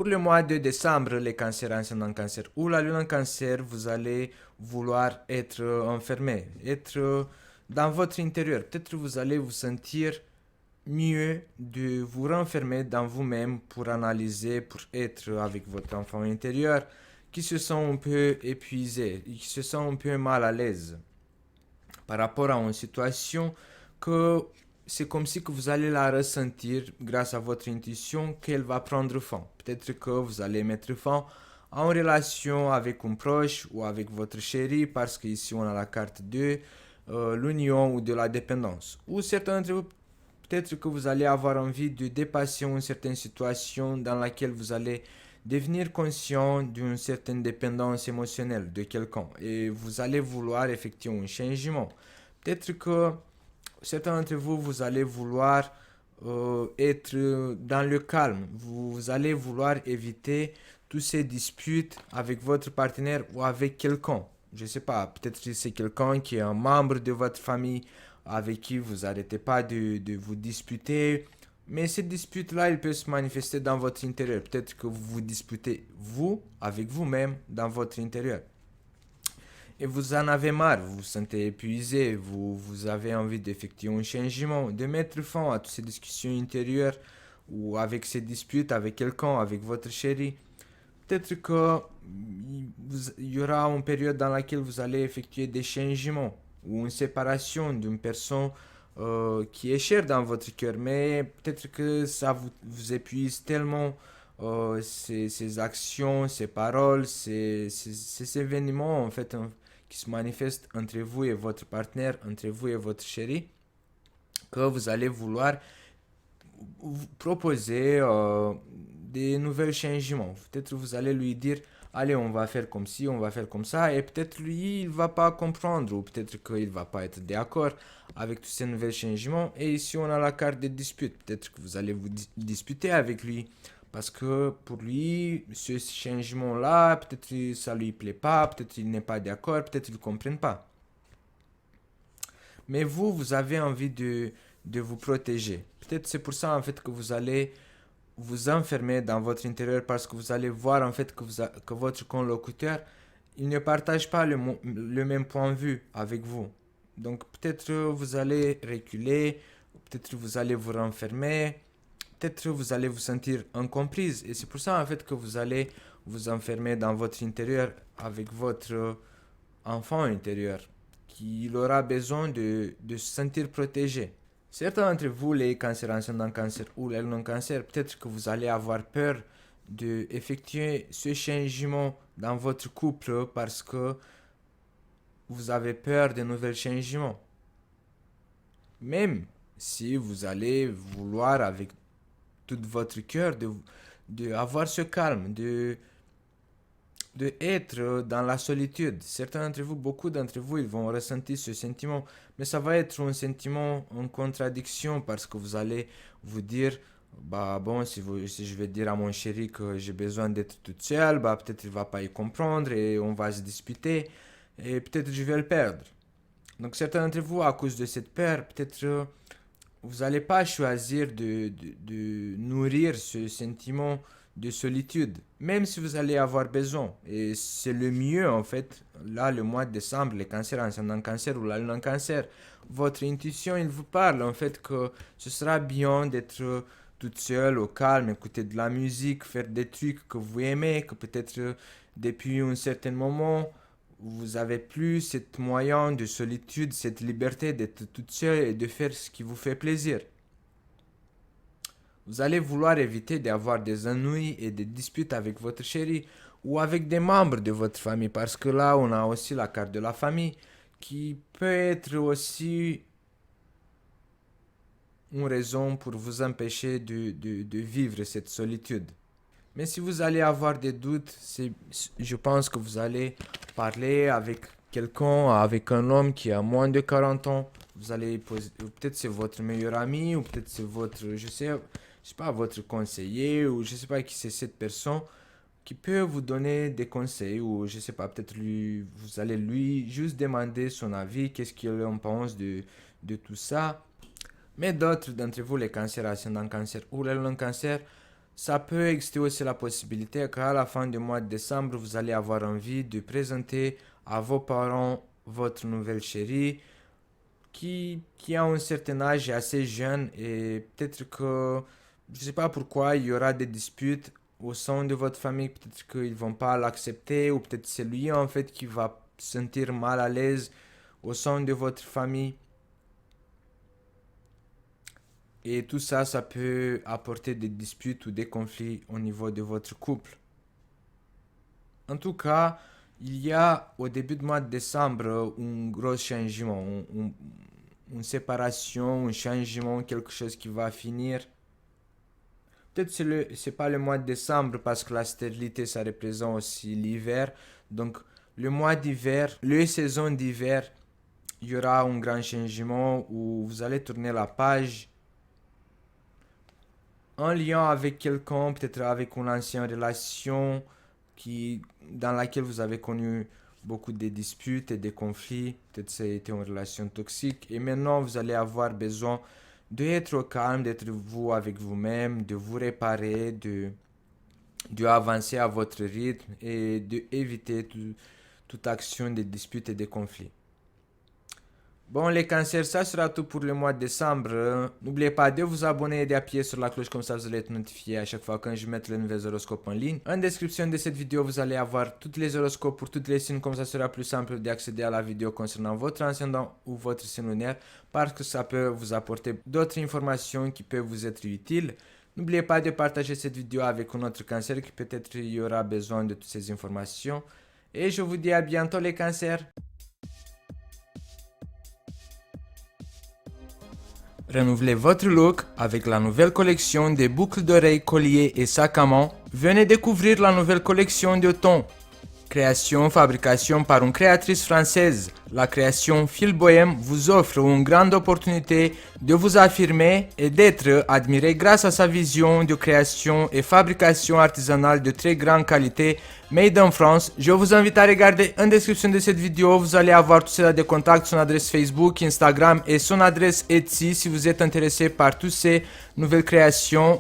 le mois de décembre, les cancers ascendant cancer ou la lune en cancer, vous allez vouloir être enfermé, être dans votre intérieur. Peut-être vous allez vous sentir mieux de vous renfermer dans vous-même pour analyser, pour être avec votre enfant intérieur qui se sent un peu épuisé, qui se sent un peu mal à l'aise par rapport à une situation que c'est comme si que vous allez la ressentir grâce à votre intuition qu'elle va prendre fin. Peut-être que vous allez mettre fin en relation avec un proche ou avec votre chéri parce qu'ici on a la carte de l'union ou de la dépendance. Ou certains d'entre vous, peut-être que vous allez avoir envie de dépasser une certaine situation dans laquelle vous allez devenir conscient d'une certaine dépendance émotionnelle de quelqu'un et vous allez vouloir effectuer un changement. Peut-être que certains d'entre vous, vous allez vouloir être dans le calme. Vous allez vouloir éviter toutes ces disputes avec votre partenaire ou avec quelqu'un. Je ne sais pas, peut-être que c'est quelqu'un qui est un membre de votre famille avec qui vous n'arrêtez pas de vous disputer. Mais cette dispute-là, elle peut se manifester dans votre intérieur. Peut-être que vous vous disputez, vous, avec vous-même, dans votre intérieur. Et vous en avez marre, vous vous sentez épuisé, vous avez envie d'effectuer un changement, de mettre fin à toutes ces discussions intérieures ou avec ces disputes avec quelqu'un, avec votre chéri. Peut-être que il y aura une période dans laquelle vous allez effectuer des changements ou une séparation d'une personne qui est chère dans votre cœur, mais peut-être que ça vous épuise tellement ces actions, ces paroles, ces événements en fait qui se manifestent entre vous et votre partenaire, entre vous et votre chéri, que vous allez vouloir vous proposer des nouveaux changements. Peut-être vous allez lui dire, allez, on va faire comme ci, on va faire comme ça, et peut-être lui, il va pas comprendre, ou peut-être qu'il va pas être d'accord avec tous ces nouveaux changements. Et ici, on a la carte de dispute. Peut-être que vous allez vous disputer avec lui, parce que pour lui, ce changement-là, peut-être ça lui plaît pas, peut-être il n'est pas d'accord, peut-être il ne comprend pas. Mais vous, vous avez envie de vous protéger. Peut-être c'est pour ça en fait que vous allez vous enfermer dans votre intérieur parce que vous allez voir en fait que votre interlocuteur il ne partage pas le même point de vue avec vous. Donc peut-être vous allez reculer, peut-être vous allez vous renfermer, peut-être vous allez vous sentir incomprise. Et c'est pour ça en fait que vous allez vous enfermer dans votre intérieur avec votre enfant intérieur qui aura besoin de se sentir protégé. Certains d'entre vous, les cancers ascendant cancer ou les non-cancer, peut-être que vous allez avoir peur d'effectuer ce changement dans votre couple parce que vous avez peur de nouveaux changements. Même si vous allez vouloir avec tout votre cœur de avoir ce calme, de être dans la solitude. Certains d'entre vous, beaucoup d'entre vous, ils vont ressentir ce sentiment, mais ça va être un sentiment en contradiction parce que vous allez vous dire, bah bon, si je vais dire à mon chéri que j'ai besoin d'être toute seule, bah peut-être il va pas y comprendre et on va se disputer et peut-être je vais le perdre. Donc certains d'entre vous, à cause de cette peur, peut-être vous n'allez pas choisir de nourrir ce sentiment de solitude, même si vous allez avoir besoin. Et c'est le mieux en fait. Là, le mois de décembre, les cancers ascendant cancer ou la lune en cancer, votre intuition, il vous parle en fait que ce sera bien d'être toute seule au calme, écouter de la musique, faire des trucs que vous aimez, que peut-être depuis un certain moment, vous avez plus cette moyen de solitude, cette liberté d'être toute seule et de faire ce qui vous fait plaisir. Vous allez vouloir éviter d'avoir des ennuis et des disputes avec votre chéri ou avec des membres de votre famille parce que là on a aussi la carte de la famille qui peut être aussi une raison pour vous empêcher de vivre cette solitude. Mais si vous allez avoir des doutes, je pense que vous allez parler avec quelqu'un, avec un homme qui a moins de 40 ans. Vous allez poser, peut-être c'est votre meilleur ami, ou peut-être c'est votre, je sais pas, votre conseiller, ou je sais pas qui c'est cette personne qui peut vous donner des conseils, ou je sais pas, peut-être lui, vous allez lui juste demander son avis, qu'est-ce qu'il en pense de tout ça. Mais d'autres d'entre vous, les cancers ascendant cancer ou les non cancer, ça peut exister aussi la possibilité qu'à la fin du mois de décembre, vous allez avoir envie de présenter à vos parents votre nouvelle chérie qui a un certain âge et assez jeune et peut-être que, je sais pas pourquoi, il y aura des disputes au sein de votre famille, peut-être qu'ils vont pas l'accepter ou peut-être c'est lui en fait qui va se sentir mal à l'aise au sein de votre famille. Et tout ça, ça peut apporter des disputes ou des conflits au niveau de votre couple. En tout cas, il y a au début du mois de décembre un gros changement, une séparation, un changement, quelque chose qui va finir. Peut-être que c'est pas le mois de décembre parce que la stérilité, ça représente aussi l'hiver. Donc, le mois d'hiver, la saison d'hiver, il y aura un grand changement où vous allez tourner la page en lien avec quelqu'un, peut-être avec une ancienne relation dans laquelle vous avez connu beaucoup de disputes et de conflits. Peut-être que c'était une relation toxique. Et maintenant, vous allez avoir besoin d'être au calme, d'être vous avec vous-même, de vous réparer, de avancer à votre rythme et d'éviter toute action de disputes et de conflits. Bon, les cancers, ça sera tout pour le mois de décembre. N'oubliez pas de vous abonner et d'appuyer sur la cloche comme ça vous allez être notifié à chaque fois quand je mets les nouveaux horoscopes en ligne. En description de cette vidéo, vous allez avoir tous les horoscopes pour toutes les signes, comme ça sera plus simple d'accéder à la vidéo concernant votre ascendant ou votre signe lunaire parce que ça peut vous apporter d'autres informations qui peuvent vous être utiles. N'oubliez pas de partager cette vidéo avec un autre cancer qui peut-être y aura besoin de toutes ces informations. Et je vous dis à bientôt les cancers. Renouvelez votre look avec la nouvelle collection des boucles d'oreilles, colliers et sacs à main. Venez découvrir la nouvelle collection d'automne. Création, fabrication par une créatrice française. La création Fil Bohème vous offre une grande opportunité de vous affirmer et d'être admiré grâce à sa vision de création et fabrication artisanale de très grande qualité, made in France. Je vous invite à regarder en description de cette vidéo, vous allez avoir tous ces contacts, son adresse Facebook, Instagram et son adresse Etsy si vous êtes intéressé par toutes ces nouvelles créations.